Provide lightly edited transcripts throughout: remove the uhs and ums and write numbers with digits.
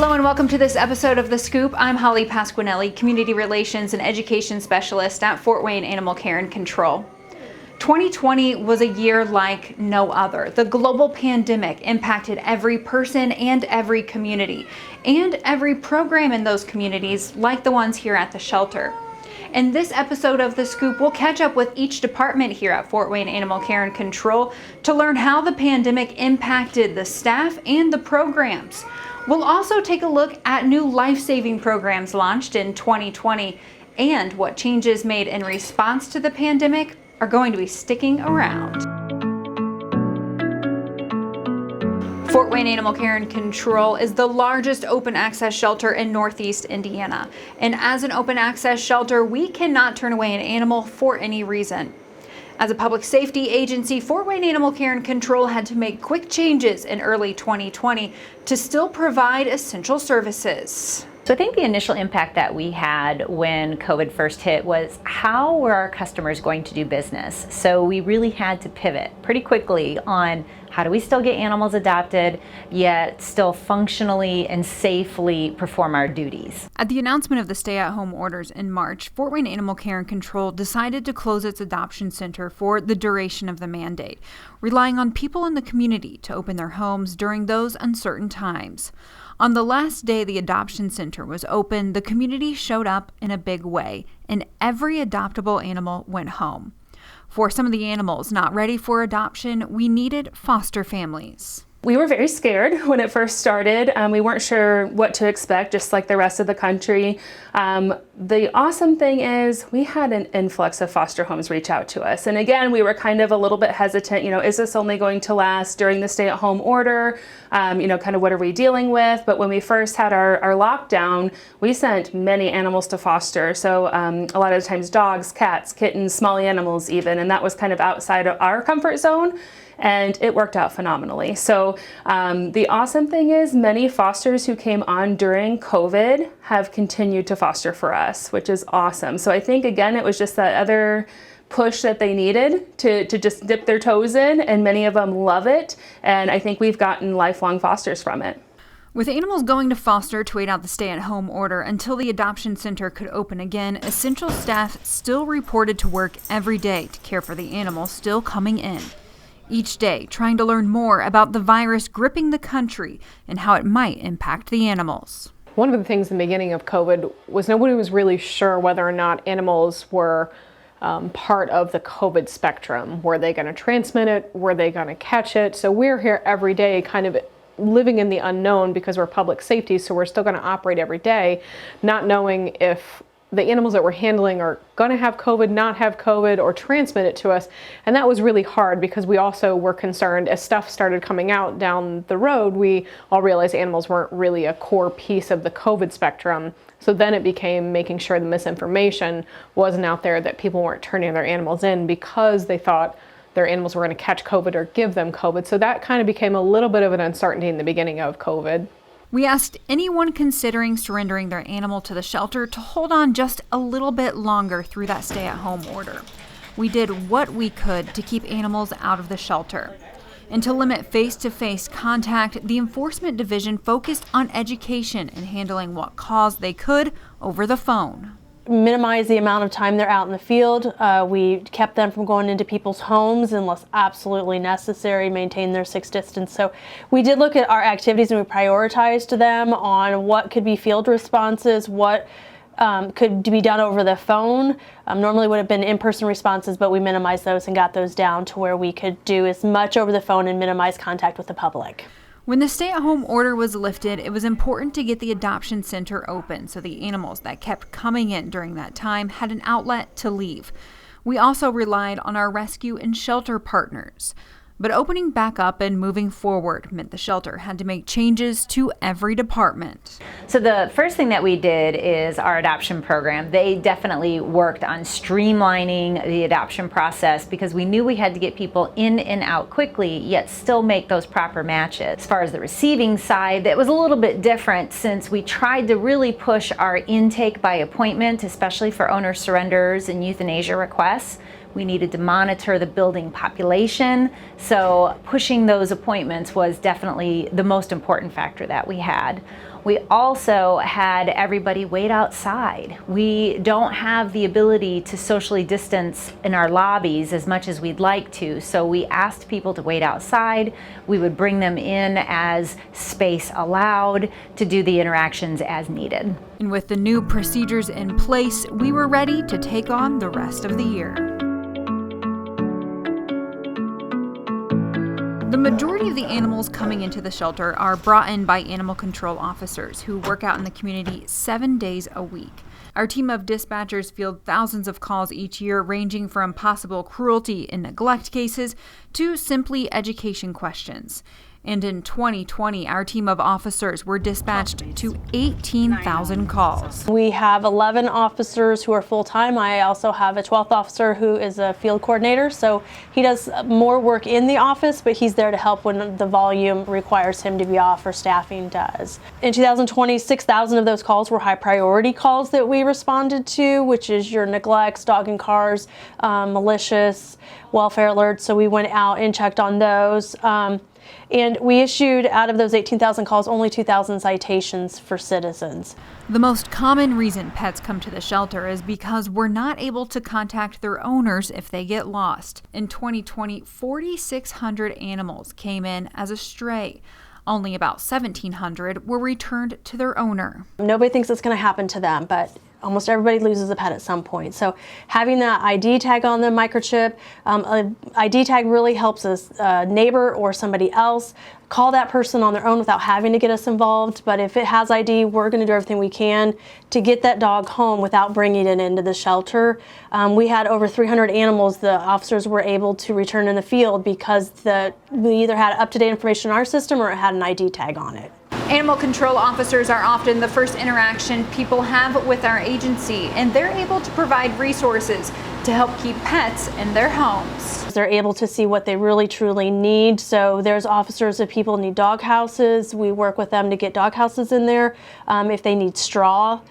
Hello and welcome to this episode of The Scoop. I'm Holly Pasquinelli, Community Relations and Education Specialist at Fort Wayne Animal Care and Control. 2020 was a year like no other. The global pandemic impacted every person and every community, and every program in those communities, like the ones here at the shelter. In this episode of The Scoop, we'll catch up with each department here at Fort Wayne Animal Care and Control to learn how the pandemic impacted the staff and the programs. We'll also take a look at new life-saving programs launched in 2020 and what changes made in response to the pandemic are going to be sticking around. Fort Wayne Animal Care and Control is the largest open access shelter in Northeast Indiana. And as an open access shelter, we cannot turn away an animal for any reason. As a public safety agency, Fort Wayne Animal Care and Control had to make quick changes in early 2020 to still provide essential services. So I think the initial impact that we had when COVID first hit was how were our customers going to do business? So we really had to pivot pretty quickly on how do we still get animals adopted, yet still functionally and safely perform our duties. At the announcement of the stay-at-home orders in March, Fort Wayne Animal Care and Control decided to close its adoption center for the duration of the mandate, relying on people in the community to open their homes during those uncertain times. On the last day the adoption center was open, the community showed up in a big way, and every adoptable animal went home. For some of the animals not ready for adoption, we needed foster families. We were very scared when it first started. We weren't sure what to expect, just like the rest of the country. The awesome thing is we had an influx of foster homes reach out to us. And again, we were kind of a little bit hesitant, is this only going to last during the stay-at-home order? Kind of what are we dealing with? But when we first had our lockdown, we sent many animals to foster. So a lot of the times dogs, cats, kittens, small animals even, and that was kind of outside of our comfort zone. And it worked out phenomenally. So the awesome thing is many fosters who came on during COVID have continued to foster for us, which is awesome. So I think, again, it was just that other push that they needed to just dip their toes in, and many of them love it. And I think we've gotten lifelong fosters from it. With animals going to foster to wait out the stay-at-home order until the adoption center could open again, essential staff still reported to work every day to care for the animals still coming in. Each day, trying to learn more about the virus gripping the country and how it might impact the animals. One of the things in the beginning of COVID was nobody was really sure whether or not animals were part of the COVID spectrum. Were they going to transmit it? Were they going to catch it? So we're here every day kind of living in the unknown because we're public safety, so we're still going to operate every day, not knowing if the animals that we're handling are going to have COVID, not have COVID, or transmit it to us. And that was really hard because we also were concerned as stuff started coming out down the road, we all realized animals weren't really a core piece of the COVID spectrum. So then it became making sure the misinformation wasn't out there, that people weren't turning their animals in because they thought their animals were going to catch COVID or give them COVID. So that kind of became a little bit of an uncertainty in the beginning of COVID. We asked anyone considering surrendering their animal to the shelter to hold on just a little bit longer through that stay-at-home order. We did what we could to keep animals out of the shelter. And to limit face-to-face contact, the Enforcement Division focused on education and handling what calls they could over the phone. Minimize the amount of time they're out in the field. We kept them from going into people's homes unless absolutely necessary, maintain their 6 distance. So we did look at our activities and we prioritized them on what could be field responses, what could be done over the phone. Normally would have been in-person responses, but we minimized those and got those down to where we could do as much over the phone and minimize contact with the public. When the stay-at-home order was lifted, it was important to get the adoption center open so the animals that kept coming in during that time had an outlet to leave. We also relied on our rescue and shelter partners. But opening back up and moving forward meant the shelter had to make changes to every department. So the first thing that we did is our adoption program. They definitely worked on streamlining the adoption process because we knew we had to get people in and out quickly, yet still make those proper matches. As far as the receiving side, it was a little bit different since we tried to really push our intake by appointment, especially for owner surrenders and euthanasia requests. We needed to monitor the building population. So pushing those appointments was definitely the most important factor that we had. We also had everybody wait outside. We don't have the ability to socially distance in our lobbies as much as we'd like to, so we asked people to wait outside. We would bring them in as space allowed to do the interactions as needed. And with the new procedures in place, we were ready to take on the rest of the year. The majority of the animals coming into the shelter are brought in by animal control officers who work out in the community 7 days a week. Our team of dispatchers field thousands of calls each year, ranging from possible cruelty and neglect cases to simply education questions. And in 2020, our team of officers were dispatched to 18,000 calls. We have 11 officers who are full-time. I also have a 12th officer who is a field coordinator, so he does more work in the office, but he's there to help when the volume requires him to be off or staffing does. In 2020, 6,000 of those calls were high priority calls that we responded to, which is your neglects, dog and cars, malicious, welfare alerts, so we went out and checked on those. And we issued, out of those 18,000 calls, only 2,000 citations for citizens. The most common reason pets come to the shelter is because we're not able to contact their owners if they get lost. In 2020, 4,600 animals came in as a stray. Only about 1,700 were returned to their owner. Nobody thinks it's going to happen to them, but almost everybody loses a pet at some point. So having that ID tag on the microchip, an ID tag really helps a neighbor or somebody else call that person on their own without having to get us involved. But if it has ID, we're going to do everything we can to get that dog home without bringing it into the shelter. We had over 300 animals the officers were able to return in the field because we either had up-to-date information in our system or it had an ID tag on it. Animal control officers are often the first interaction people have with our agency, and they're able to provide resources to help keep pets in their homes. They're able to see what they really truly need. So there's officers if people need dog houses, we work with them to get dog houses in there. If they need straw.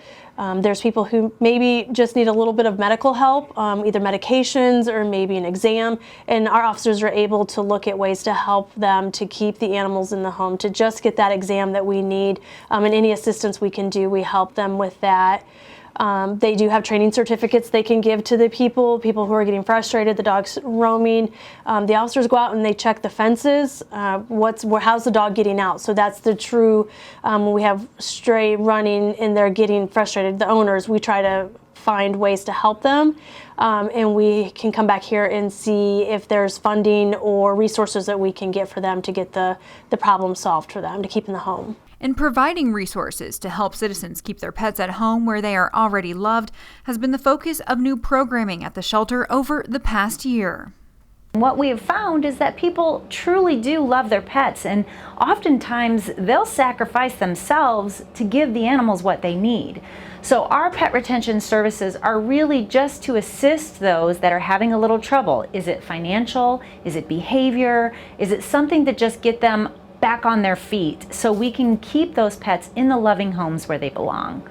There's people who maybe just need a little bit of medical help, either medications or maybe an exam, and our officers are able to look at ways to help them to keep the animals in the home, to just get that exam that we need, and any assistance we can do, we help them with that. They do have training certificates they can give to the people who are getting frustrated, the dog's roaming. The officers go out and they check the fences. How's the dog getting out? So that's the true, when we have stray running and they're getting frustrated, the owners, we try to find ways to help them. And we can come back here and see if there's funding or resources that we can get for them to get the problem solved for them, to keep in the home. And providing resources to help citizens keep their pets at home where they are already loved has been the focus of new programming at the shelter over the past year. What we have found is that people truly do love their pets, and oftentimes they'll sacrifice themselves to give the animals what they need. So our pet retention services are really just to assist those that are having a little trouble. Is it financial? Is it behavior? Is it something to just get them back on their feet so we can keep those pets in the loving homes where they belong?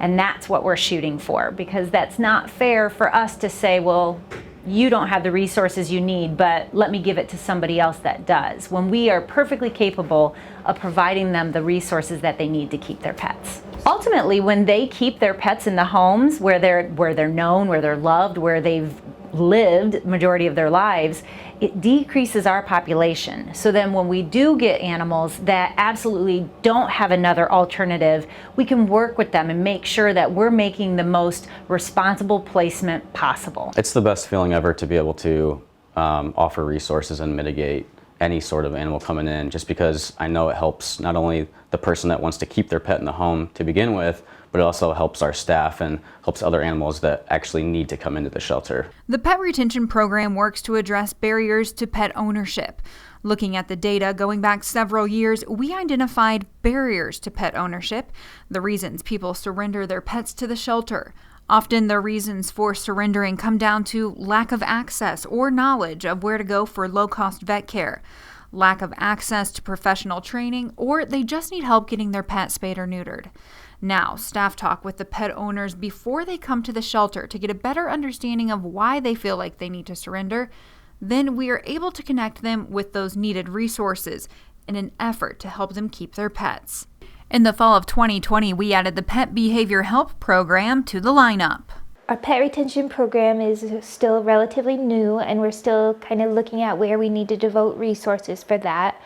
And that's what we're shooting for, because that's not fair for us to say, well, you don't have the resources you need, but let me give it to somebody else that does, when we are perfectly capable of providing them the resources that they need to keep their pets. Ultimately, when they keep their pets in the homes where they're known, where they're loved, where they've lived majority of their lives, it decreases our population. So then when we do get animals that absolutely don't have another alternative, we can work with them and make sure that we're making the most responsible placement possible. It's the best feeling ever to be able to offer resources and mitigate any sort of animal coming in, just because I know it helps not only the person that wants to keep their pet in the home to begin with, but it also helps our staff and helps other animals that actually need to come into the shelter. The Pet Retention Program works to address barriers to pet ownership. Looking at the data going back several years, we identified barriers to pet ownership, the reasons people surrender their pets to the shelter. Often the reasons for surrendering come down to lack of access or knowledge of where to go for low-cost vet care. lack of access to professional training, or they just need help getting their pet spayed or neutered. Now, staff talk with the pet owners before they come to the shelter to get a better understanding of why they feel like they need to surrender. Then we are able to connect them with those needed resources in an effort to help them keep their pets. In the fall of 2020, we added the Pet Behavior Help Program to the lineup. Our pet retention program is still relatively new, and we're still kind of looking at where we need to devote resources for that.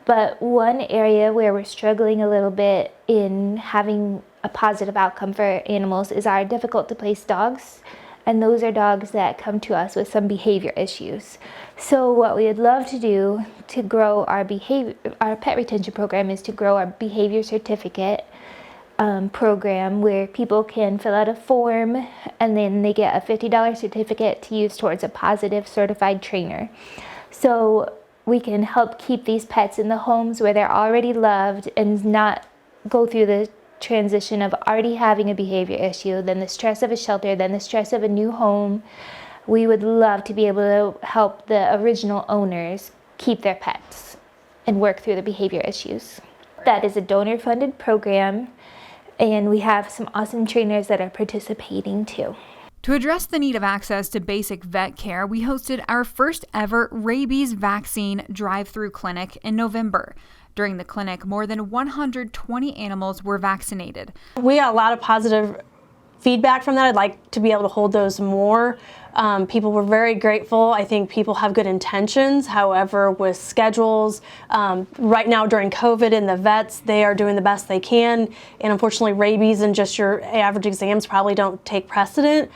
But one area where we're struggling a little bit in having a positive outcome for animals is our difficult to place dogs. And those are dogs that come to us with some behavior issues. So what we would love to do to grow our pet retention program is to grow our behavior certificate program, where people can fill out a form and then they get a $50 certificate to use towards a positive certified trainer. So we can help keep these pets in the homes where they're already loved and not go through the transition of already having a behavior issue, then the stress of a shelter, then the stress of a new home. We would love to be able to help the original owners keep their pets and work through the behavior issues. That is a donor-funded program, and we have some awesome trainers that are participating too. To address the need of access to basic vet care, we hosted our first ever rabies vaccine drive-through clinic in November. During the clinic, more than 120 animals were vaccinated. We got a lot of positive feedback from that. I'd like to be able to hold those more. People were very grateful. I think people have good intentions. However, with schedules, right now during COVID and the vets, they are doing the best they can. And unfortunately, rabies and just your average exams probably don't take precedent.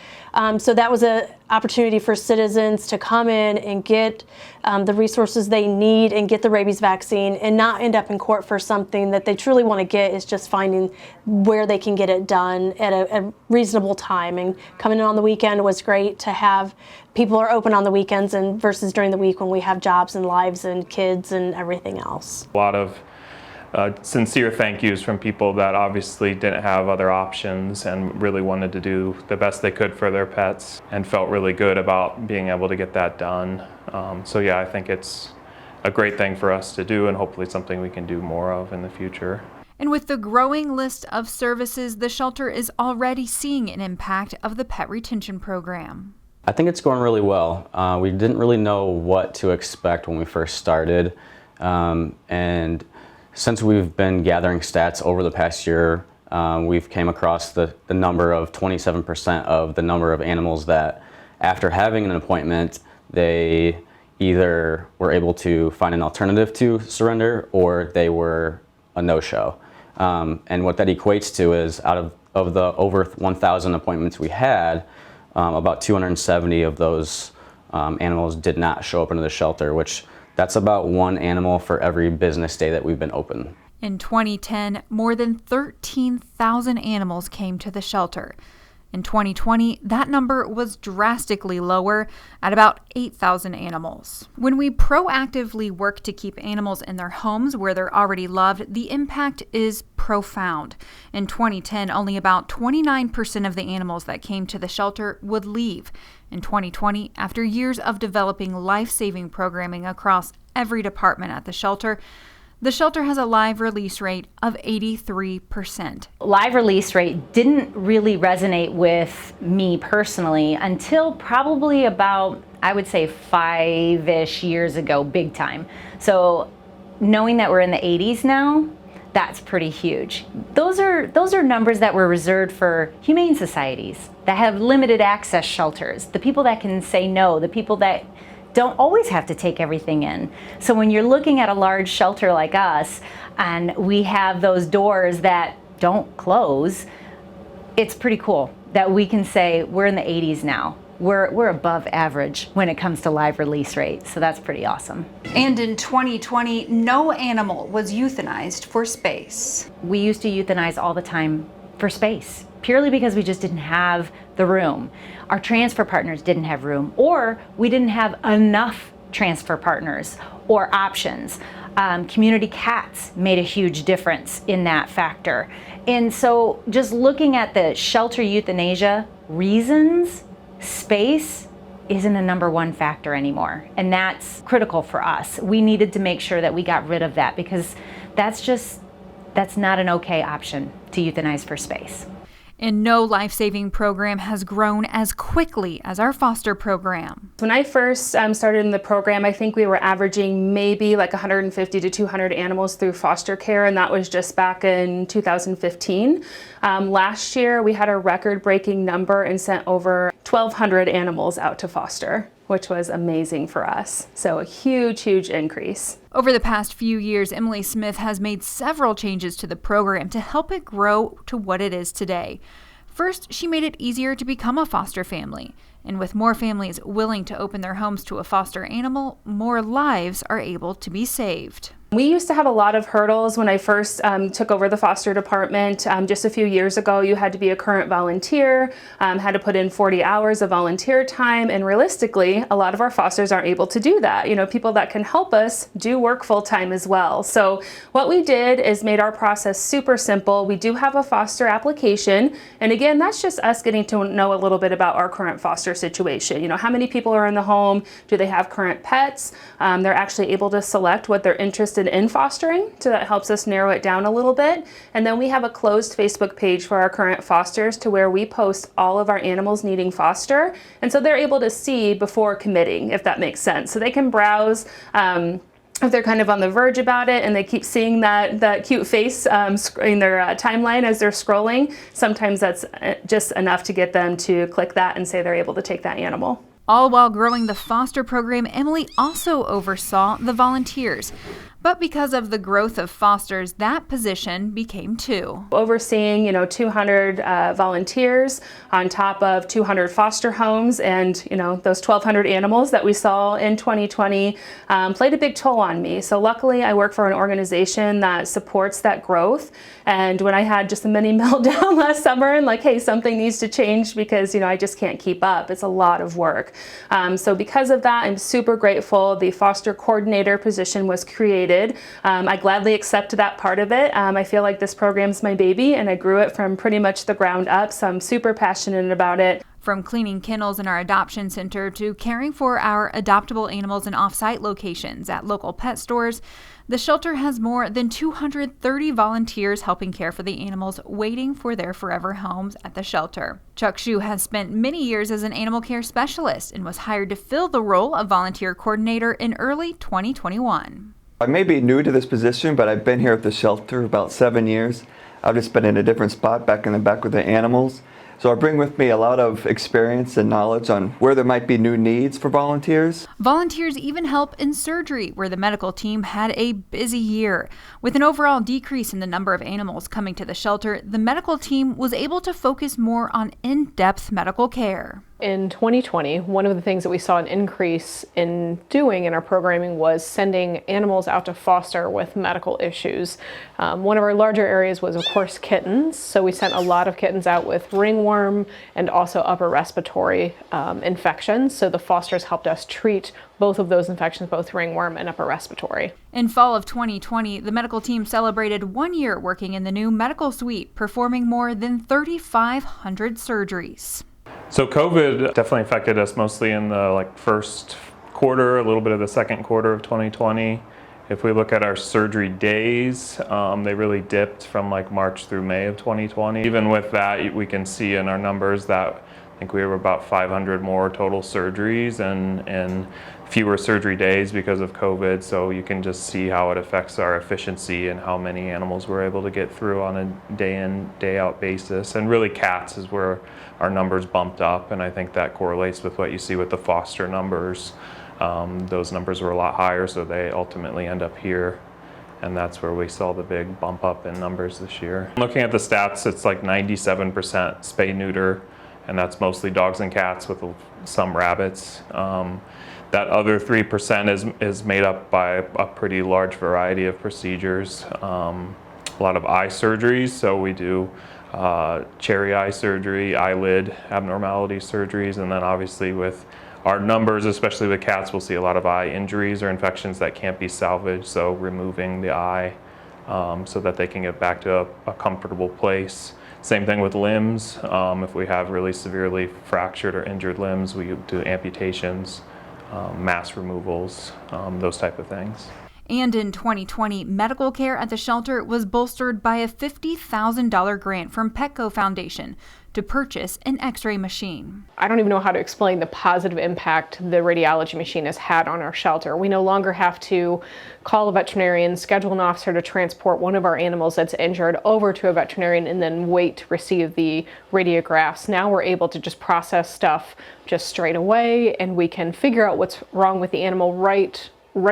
So that was an opportunity for citizens to come in and get the resources they need and get the rabies vaccine and not end up in court for something that they truly want to get. Is just finding where they can get it done at a reasonable time. And coming in on the weekend was great to have. People are open on the weekends and versus during the week when we have jobs and lives and kids and everything else. A lot of sincere thank yous from people that obviously didn't have other options and really wanted to do the best they could for their pets and felt really good about being able to get that done. So yeah, I think it's a great thing for us to do and hopefully something we can do more of in the future. And with the growing list of services, the shelter is already seeing an impact of the pet retention program. I think it's going really well. We didn't really know what to expect when we first started. And since we've been gathering stats over the past year, we've came across the number of 27% of the number of animals that after having an appointment, they either were able to find an alternative to surrender or they were a no-show. And what that equates to is out of the over 1,000 appointments we had, about 270 of those animals did not show up into the shelter, which that's about one animal for every business day that we've been open. In 2010, more than 13,000 animals came to the shelter. In 2020, that number was drastically lower at about 8,000 animals. When we proactively work to keep animals in their homes where they're already loved, the impact is profound. In 2010, only about 29% of the animals that came to the shelter would leave. In 2020, after years of developing life-saving programming across every department at the shelter has a live release rate of 83%. Live release rate didn't really resonate with me personally until probably about, I would say, 5-ish years ago, big time. So knowing that we're in the 80s now, that's pretty huge. Those are numbers that were reserved for humane societies that have limited access shelters, the people that can say no, the people that don't always have to take everything in. So when you're looking at a large shelter like us and we have those doors that don't close, it's pretty cool that we can say we're in the 80s now. We're above average when it comes to live release rate, so that's pretty awesome. And in 2020, no animal was euthanized for space. We used to euthanize all the time for space, purely because we just didn't have the room. Our transfer partners didn't have room, or we didn't have enough transfer partners or options. Community cats made a huge difference in that factor. And so just looking at the shelter euthanasia reasons, space isn't a number one factor anymore. And that's critical for us. We needed to make sure that we got rid of that because that's not an okay option to euthanize for space. And no life-saving program has grown as quickly as our foster program. When I first started in the program, I think we were averaging maybe like 150 to 200 animals through foster care, and that was just back in 2015. Last year, we had a record-breaking number and sent over 1,200 animals out to foster, which was amazing for us. So a huge, huge increase. Over the past few years, Emily Smith has made several changes to the program to help it grow to what it is today. First, she made it easier to become a foster family. And with more families willing to open their homes to a foster animal, more lives are able to be saved. We used to have a lot of hurdles when I first took over the foster department. Just a few years ago, you had to be a current volunteer, had to put in 40 hours of volunteer time, and realistically, a lot of our fosters aren't able to do that. You know, people that can help us do work full-time as well. So what we did is made our process super simple. We do have a foster application, and again, that's just us getting to know a little bit about our current foster situation. You know, how many people are in the home? Do they have current pets? They're actually able to select what they're interested in fostering, so that helps us narrow it down a little bit. And then we have a closed Facebook page for our current fosters to where we post all of our animals needing foster, and so they're able to see before committing, if that makes sense. So they can browse if they're kind of on the verge about it and they keep seeing that cute face in their timeline as they're scrolling. Sometimes that's just enough to get them to click that and say they're able to take that animal. All while growing the foster program, Emily also oversaw the volunteers. But because of the growth of fosters, that position became two. Overseeing, 200 volunteers on top of 200 foster homes, and those 1,200 animals that we saw in 2020 played a big toll on me. So luckily, I work for an organization that supports that growth. And when I had just a mini meltdown last summer and like, hey, something needs to change because I just can't keep up. It's a lot of work. So because of that, I'm super grateful. The foster coordinator position was created. I gladly accept that part of it. I feel like this program's my baby, and I grew it from pretty much the ground up, so I'm super passionate about it. From cleaning kennels in our adoption center to caring for our adoptable animals in off-site locations at local pet stores, the shelter has more than 230 volunteers helping care for the animals waiting for their forever homes at the shelter. Chuck Shu has spent many years as an animal care specialist and was hired to fill the role of volunteer coordinator in early 2021. I may be new to this position, but I've been here at the shelter about 7 years. I've just been in a different spot back in the back with the animals. So I bring with me a lot of experience and knowledge on where there might be new needs for volunteers. Volunteers even help in surgery, where the medical team had a busy year. With an overall decrease in the number of animals coming to the shelter, the medical team was able to focus more on in-depth medical care. In 2020, one of the things that we saw an increase in doing in our programming was sending animals out to foster with medical issues. One of our larger areas was, of course, kittens. So we sent a lot of kittens out with ringworm and also upper respiratory infections. So the fosters helped us treat both of those infections, both ringworm and upper respiratory. In fall of 2020, the medical team celebrated 1 year working in the new medical suite, performing more than 3,500 surgeries. So COVID definitely affected us mostly in the first quarter, a little bit of the second quarter of 2020. If we look at our surgery days, they really dipped from March through May of 2020. Even with that, we can see in our numbers that I think we were about 500 more total surgeries and fewer surgery days because of COVID. So you can just see how it affects our efficiency and how many animals we're able to get through on a day in, day out basis. And really cats is where our numbers bumped up, and I think that correlates with what you see with the foster numbers. Those numbers were a lot higher, so they ultimately end up here. And that's where we saw the big bump up in numbers this year. Looking at the stats, it's 97% spay neuter, and that's mostly dogs and cats with some rabbits. That other 3% is made up by a pretty large variety of procedures. A lot of eye surgeries, so we do cherry eye surgery, eyelid abnormality surgeries, and then obviously with our numbers, especially with cats, we'll see a lot of eye injuries or infections that can't be salvaged, so removing the eye so that they can get back to a comfortable place. Same thing with limbs. If we have really severely fractured or injured limbs, we do amputations, mass removals, those type of things. And in 2020, medical care at the shelter was bolstered by a $50,000 grant from Petco Foundation to purchase an X-ray machine. I don't even know how to explain the positive impact the radiology machine has had on our shelter. We no longer have to call a veterinarian, schedule an officer to transport one of our animals that's injured over to a veterinarian and then wait to receive the radiographs. Now we're able to just process stuff just straight away, and we can figure out what's wrong with the animal right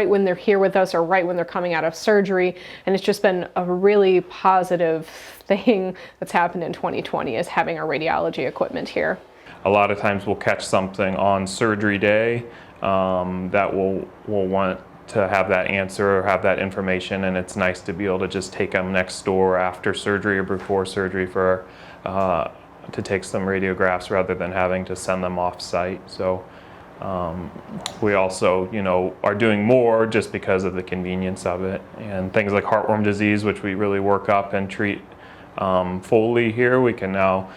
when they're here with us or right when they're coming out of surgery. And it's just been a really positive thing that's happened in 2020 is having our radiology equipment here. A lot of times we'll catch something on surgery day that we'll want to have that answer or have that information, and it's nice to be able to just take them next door after surgery or before surgery for to take some radiographs rather than having to send them off site. So we also, are doing more just because of the convenience of it. And things like heartworm disease, which we really work up and treat fully here, we can now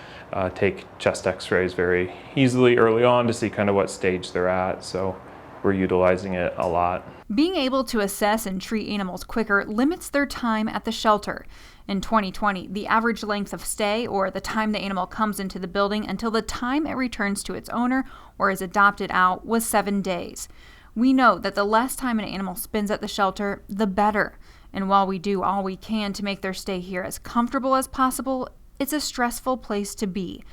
take chest x-rays very easily early on to see kind of what stage they're at. So we're utilizing it a lot. Being able to assess and treat animals quicker limits their time at the shelter. In 2020, the average length of stay, or the time the animal comes into the building until the time it returns to its owner or is adopted out, was 7 days. We know that the less time an animal spends at the shelter, the better. And while we do all we can to make their stay here as comfortable as possible, it's a stressful place to be.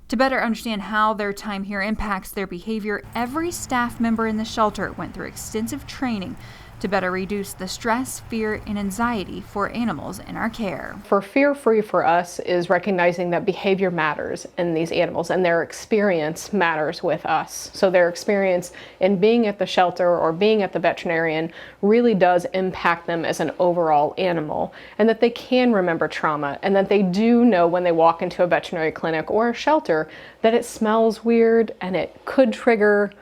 To better understand how their time here impacts their behavior, every staff member in the shelter went through extensive training to better reduce the stress, fear, and anxiety for animals in our care. For fear-free for us is recognizing that behavior matters in these animals and their experience matters with us. So their experience in being at the shelter or being at the veterinarian really does impact them as an overall animal, and that they can remember trauma, and that they do know when they walk into a veterinary clinic or a shelter that it smells weird and it could trigger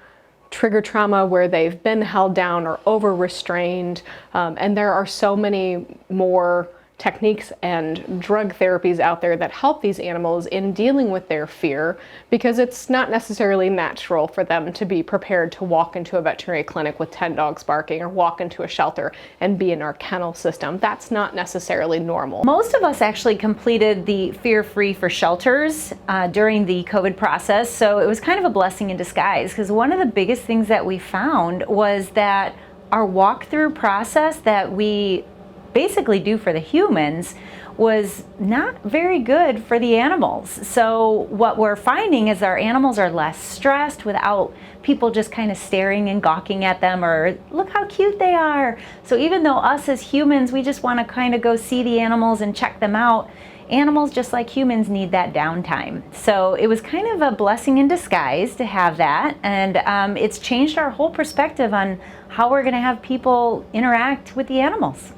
trauma where they've been held down or over restrained, and there are so many more techniques and drug therapies out there that help these animals in dealing with their fear, because it's not necessarily natural for them to be prepared to walk into a veterinary clinic with 10 dogs barking or walk into a shelter and be in our kennel system. That's not necessarily normal. Most of us actually completed the fear-free for shelters during the COVID process, so it was kind of a blessing in disguise, because one of the biggest things that we found was that our walkthrough process that we basically do for the humans was not very good for the animals. So what we're finding is our animals are less stressed without people just kind of staring and gawking at them or look how cute they are. So even though us as humans, we just want to kind of go see the animals and check them out, animals just like humans need that downtime. So it was kind of a blessing in disguise to have that, and it's changed our whole perspective on how we're going to have people interact with the animals.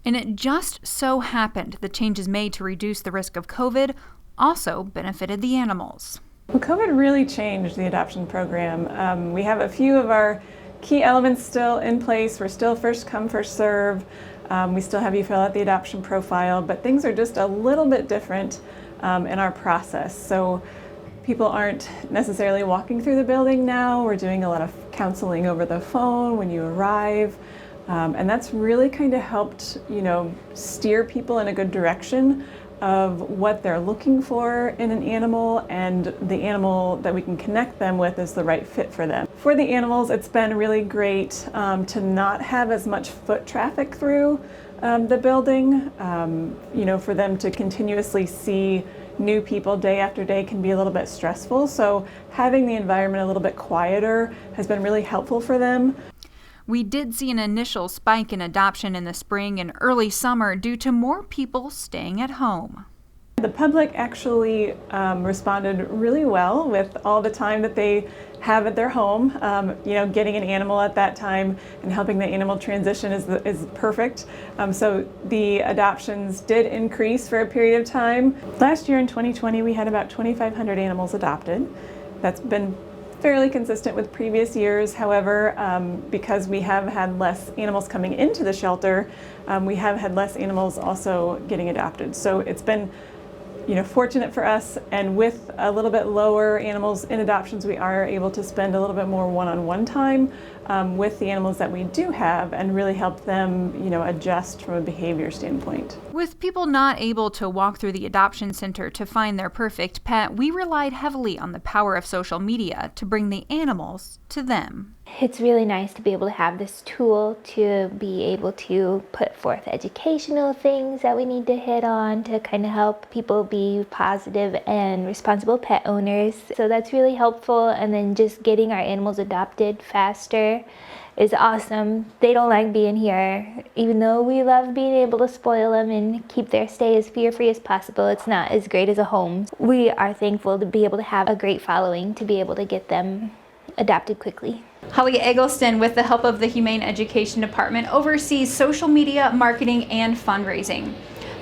And it just so happened the changes made to reduce the risk of COVID also benefited the animals. Well, COVID really changed the adoption program. We have a few of our key elements still in place. We're still first come, first serve. We still have you fill out the adoption profile, but things are just a little bit different in our process. So people aren't necessarily walking through the building now. We're doing a lot of counseling over the phone when you arrive. And that's really kind of helped, steer people in a good direction of what they're looking for in an animal, and the animal that we can connect them with is the right fit for them. For the animals, it's been really great to not have as much foot traffic through the building. For them to continuously see new people day after day can be a little bit stressful. So having the environment a little bit quieter has been really helpful for them. We did see an initial spike in adoption in the spring and early summer due to more people staying at home. The public actually responded really well with all the time that they have at their home. Getting an animal at that time and helping the animal transition is perfect. So the adoptions did increase for a period of time. Last year in 2020, we had about 2,500 animals adopted. That's been fairly consistent with previous years. However, because we have had less animals coming into the shelter, we have had less animals also getting adopted. So it's been fortunate for us, and with a little bit lower animals in adoptions, we are able to spend a little bit more one-on-one time with the animals that we do have and really help them, adjust from a behavior standpoint. With people not able to walk through the adoption center to find their perfect pet, we relied heavily on the power of social media to bring the animals to them. It's really nice to be able to have this tool to be able to put forth educational things that we need to hit on to kind of help people be positive and responsible pet owners. So that's really helpful. And then just getting our animals adopted faster is awesome. They don't like being here. Even though we love being able to spoil them and keep their stay as fear-free as possible, it's not as great as a home. We are thankful to be able to have a great following to be able to get them adopted quickly. Holly Eggleston, with the help of the Humane Education Department, oversees social media, marketing, and fundraising.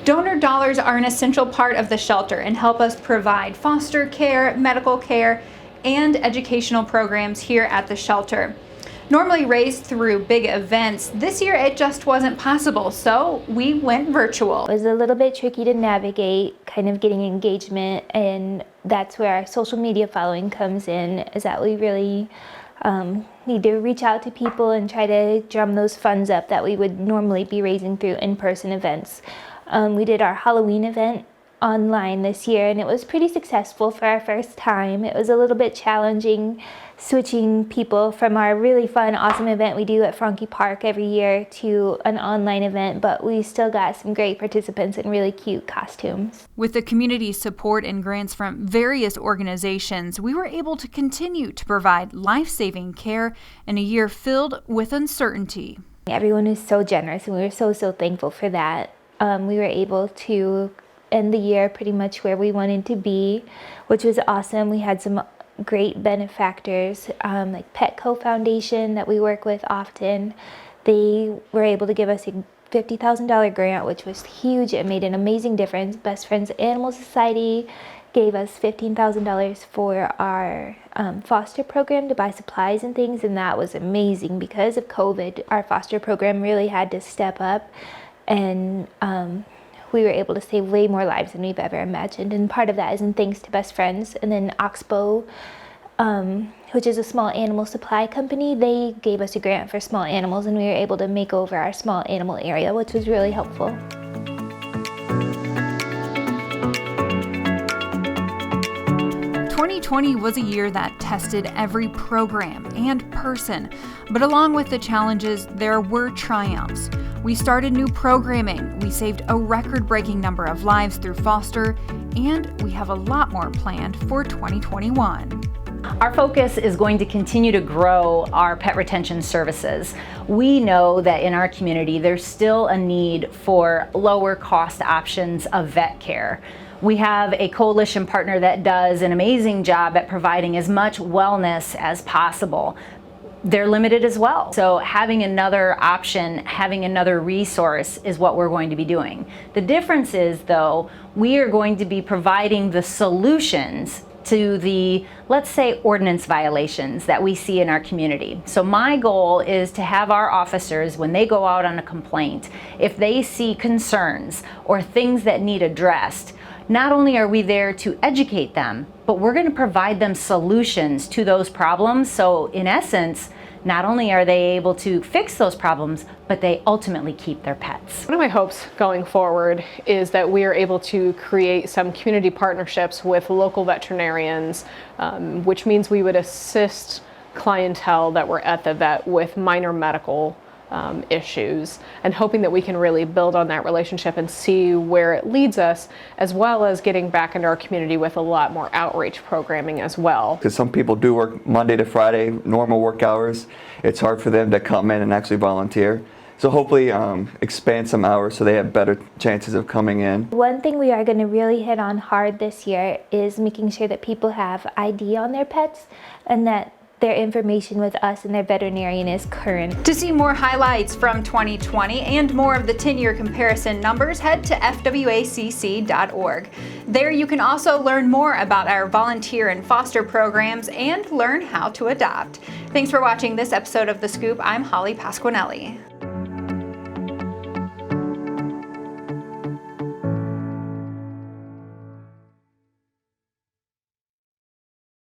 Donor dollars are an essential part of the shelter and help us provide foster care, medical care, and educational programs here at the shelter. Normally raised through big events, this year it just wasn't possible, so we went virtual. It was a little bit tricky to navigate, kind of getting engagement, and that's where our social media following comes in, is that we really need to reach out to people and try to drum those funds up that we would normally be raising through in-person events. We did our Halloween event online this year, and it was pretty successful for our first time. It was a little bit challenging switching people from our really fun, awesome event we do at Franke Park every year to an online event, but we still got some great participants in really cute costumes. With the community support and grants from various organizations, we were able to continue to provide life-saving care in a year filled with uncertainty. Everyone is so generous, and we were so thankful for that. We were able to end the year pretty much where we wanted to be, which was awesome. We had some great benefactors like Petco Foundation that we work with often. They were able to give us a $50,000 grant, which was huge. It made an amazing difference. Best Friends Animal Society gave us $15,000 for our foster program to buy supplies and things, and that was amazing. Because of COVID, our foster program really had to step up, and we were able to save way more lives than we've ever imagined, and part of that is in thanks to Best Friends. And then Oxbow, which is a small animal supply company, they gave us a grant for small animals, and we were able to make over our small animal area, which was really helpful. 2020 was a year that tested every program and person, but along with the challenges, there were triumphs. We started new programming, we saved a record-breaking number of lives through foster, and we have a lot more planned for 2021. Our focus is going to continue to grow our pet retention services. We know that in our community there's still a need for lower cost options of vet care. We have a coalition partner that does an amazing job at providing as much wellness as possible. They're limited as well. So having another option, having another resource is what we're going to be doing. The difference is, though, we are going to be providing the solutions to the, let's say, ordinance violations that we see in our community. So my goal is to have our officers, when they go out on a complaint, if they see concerns or things that need addressed, not only are we there to educate them, but we're going to provide them solutions to those problems. So in essence, not only are they able to fix those problems, but they ultimately keep their pets. One of my hopes going forward is that we are able to create some community partnerships with local veterinarians, which means we would assist clientele that were at the vet with minor medical issues, and hoping that we can really build on that relationship and see where it leads us, as well as getting back into our community with a lot more outreach programming as well. Because some people do work Monday to Friday, normal work hours. It's hard for them to come in and actually volunteer. So hopefully expand some hours so they have better chances of coming in. One thing we are going to really hit on hard this year is making sure that people have ID on their pets, and that their information with us and their veterinarian is current. To see more highlights from 2020 and more of the 10-year comparison numbers, head to fwacc.org. There you can also learn more about our volunteer and foster programs and learn how to adopt. Thanks for watching this episode of The Scoop. I'm Holly Pasquinelli.